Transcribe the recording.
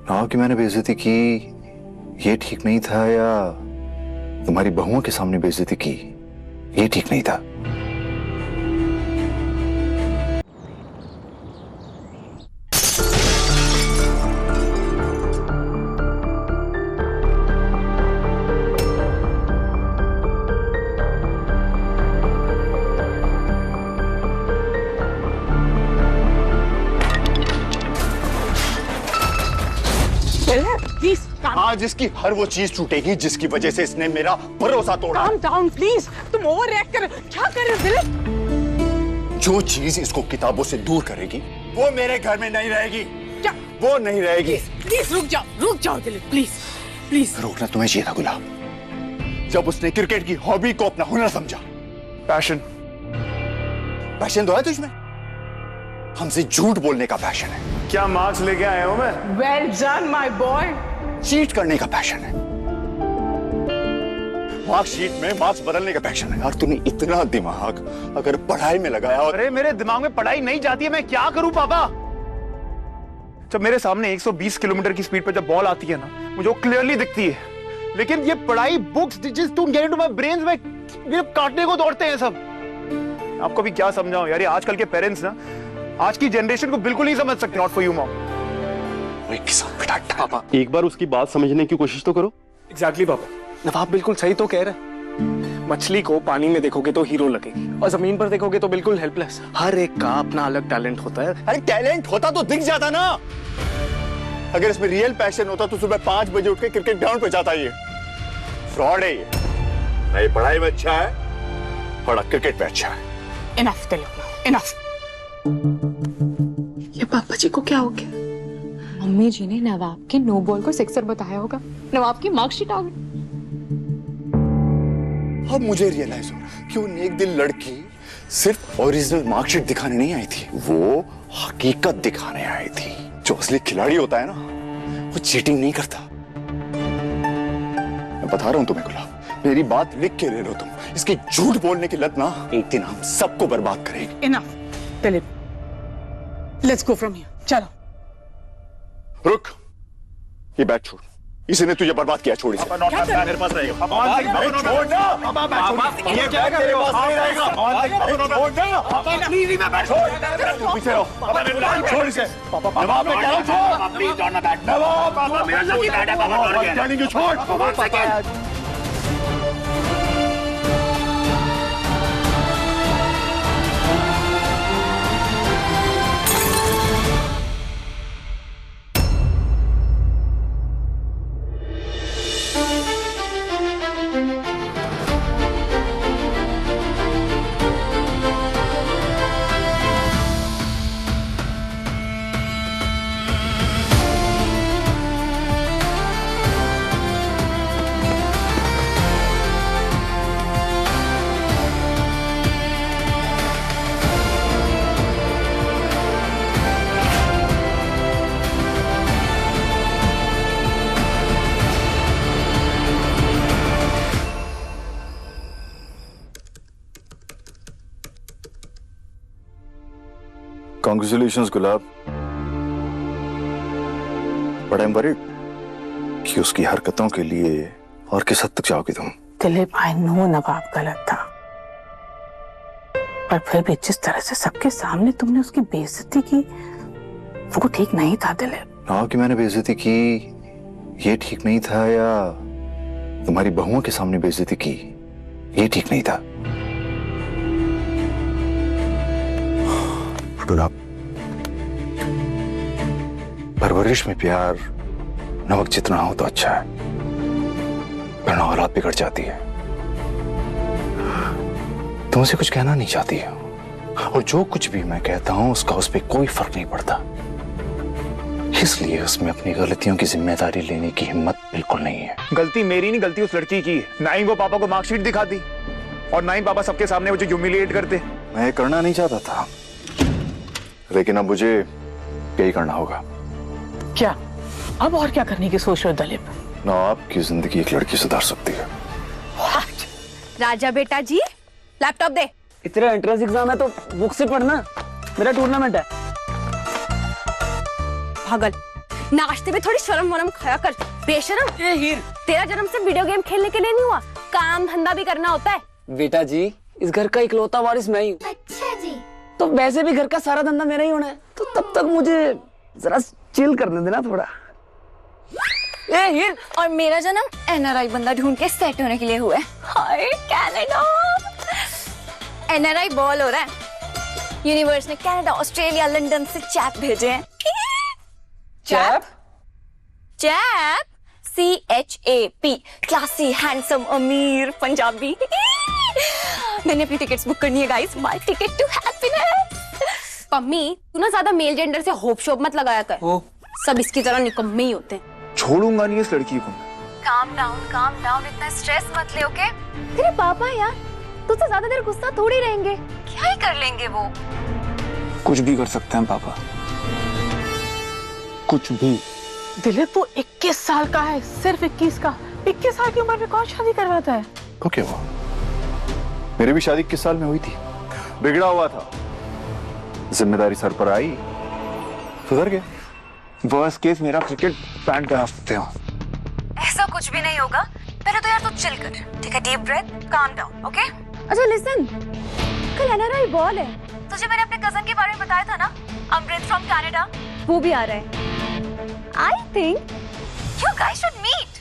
राव की मैंने बेइज्जती की, ये ठीक नहीं था, या तुम्हारी बहुओं के सामने बेइज्जती की, ये ठीक नहीं था? आज इसकी हर वो चीज टूटेगी जिसकी वजह से इसने मेरा भरोसा तोड़ा। Calm down, please. तुम ओवर रिएक्ट कर, क्या कर रहे हो दिलीप? जो चीज इसको किताबों से दूर करेगी वो मेरे घर में नहीं रहेगी। क्या? वो नहीं रहेगी। प्लीज रुक जाओ दिलीप, प्लीज प्लीज। रोकना तुम्हें चाहिए था गुलाब, जब उसने क्रिकेट की हॉबी को अपना हुनर समझा। पैशन तो है तुझमें, हमसे झूठ बोलने का पैशन है। क्या मार्क्स लेके आए हो? मैं Well done, my boy. Cheat करने का पैशन है, मार्कशीट में मार्क्स बदलने का पैशन है। यार तूने इतना दिमाग अगर पढ़ाई में लगाया और... अरे मेरे दिमाग में पढ़ाई नहीं जाती है, मैं क्या करूं पापा? जब मेरे सामने 120 किलोमीटर की स्पीड पर जब बॉल आती है ना, मुझे वो क्लियरली दिखती है, लेकिन ये पढ़ाई books to get into my brains में ये काटने को दौड़ते हैं सब। आपको भी क्या समझाऊं यार, ये आजकल के पेरेंट्स ना आज की जनरेशन को बिल्कुल नहीं समझ सकते। Not for you mom. पापा एक बार उसकी बात समझने की कोशिश तो करो। एग्जैक्टली पापा, नवाब बिल्कुल सही तो कह रहे। मछली को पानी में देखोगे तो हीरो लगेगी और जमीन पर देखोगे तो बिल्कुल हेल्पलेस। हर एक का अपना अलग टैलेंट होता है। अरे टैलेंट होता तो दिख जाता ना। अगर इसमें रियल पैशन होता तो सुबह 5 बजे उठ के क्रिकेट ग्राउंड पे जाता। ये फ्रॉड है। ये नहीं, पढ़ाई में अच्छा है, बड़ा क्रिकेट पे अच्छा है। Enough Dilip, enough. ये पापा जी को क्या हो गया? मम्मी जी ने नवाब के नो बॉल को सिक्सर बताया होगा, नवाब की मार्कशीट आ गई। अब मुझे रियलाइज हो कि वो नेक दिल लड़की सिर्फ ओरिजिनल मार्कशीट दिखाने नहीं आई थी, वो हकीकत दिखाने आई थी। जो असली खिलाड़ी होता है ना, वो चीटिंग नहीं करता। मैं बता रहा हूं तुम्हें गुलाब, मेरी बात लिख के ले लो तुम। इसकी झूठ बोलने की लत ना एक दिन हम सबको बर्बाद करेगी। Enough, Dilip. Let's go from here. चलो. रुक, ये बैट छोड़। इसी ने तुझे बर्बाद किया। छोड़ इसे। मेरे पास रहेगा। ये क्या कर रहे हो? पीछे रहो। छोड़ इसे। नवाब मैं कह रहा हूँ छोड़। Congratulations gulab, but I'm worried कि उसकी हरकतों के लिए और किस हद तक जाओगे तुम? दिलीप, I know नवाब गलत था, पर फिर भी जिस तरह से सबके सामने तुमने उसकी बेइज्जती की, वो ठीक नहीं था दिलीप। राव की मैंने बेइज्जती की, ये ठीक नहीं था, या तुम्हारी बहुओं के सामने बेइज्जती की, ये ठीक नहीं था? गुलाब, परवरिश में प्यार नमक जितना हो तो अच्छा है, वरना औलाद बिगड़ जाती है। तुमसे कुछ कहना नहीं चाहती हो, और जो कुछ भी मैं कहता हूं उसका उस पर कोई फर्क नहीं पड़ता, इसलिए उसमें अपनी गलतियों की जिम्मेदारी लेने की हिम्मत बिल्कुल नहीं है। गलती मेरी नहीं, गलती उस लड़की की है। ना ही वो पापा को मार्कशीट दिखाती, और ना ही पापा सबके सामने मुझे ह्यूमिलिएट करते। मैं ये करना नहीं चाहता था, लेकिन अब मुझे यही करना होगा। क्या? अब और क्या करने की सोच रहे हो दिलीप? ना आपकी जिंदगी एक लड़की सुधार सकती है। राजा बेटा जी, लैपटॉप दे। तेरा एंट्रेंस एग्जाम है तो बुक से पढ़ना, मेरा टूर्नामेंट है। पागल, नाश्ते में थोड़ी शर्म वरम खाया कर, बेशरम। ए हीर, तेरा जन्म सिर्फ वीडियो गेम खेलने के लिए नहीं हुआ, काम धंधा भी करना होता है। बेटा जी इस घर का इकलौता वारिस मैं ही हूँ। अच्छा जी। तो वैसे भी घर का सारा धंधा मेरा ही होना है, तो तब तक मुझे जरा चिल करने देना थोड़ा। ए हीर, और मेरा जन्म एनआरआई बंदा ढूंढ के सेट होने के लिए हुआ है। हाय कनाडा, एनआरआई बॉल हो रहा है। यूनिवर्स ने कनाडा, ऑस्ट्रेलिया, लंदन से चैप भेजे हैं। Chap? Chap, CHAP, classy, handsome, अमीर, पंजाबी। मैंने अपनी टिकट्स बुक करनी है guys, my ticket to happiness. Pammi, तू ना ज्यादा मेल जेंडर से होप शोप मत लगाया कर। सब इसकी तरह निकम्मे ही होते हैं। छोड़ूंगा नहीं इस लड़की को। काम डाउन, इतना स्ट्रेस मत ले, ओके? तेरे पापा यार, तुझसे ज्यादा देर गुस्सा थोड़ी रहेंगे, क्या ही कर लेंगे वो। कुछ भी कर सकते हैं पापा, कुछ भी। दिलीप वो 21 साल का है, सिर्फ 21 का। 21 साल की उम्र में कौन शादी करवाता है? तो क्या हुआ, मेरी भी शादी 21 साल में हुई थी, बिगड़ा हुआ था, जिम्मेदारी सर पर आई, सुधर गए। वर्स्ट केस मेरा क्रिकेट पैंट बना सकते हो। ऐसा कुछ भी नहीं होगा, पहले तो यार तू चिल कर, ठीक है? Deep breath, calm down, okay? अच्छा लिसन, कल एनआरआई बॉल है, तुझे मैंने अपने कजन के बारे में बताया था ना, अमृत फ्रॉम कनाडा, वो भी आ रहा है। I think you guys should meet.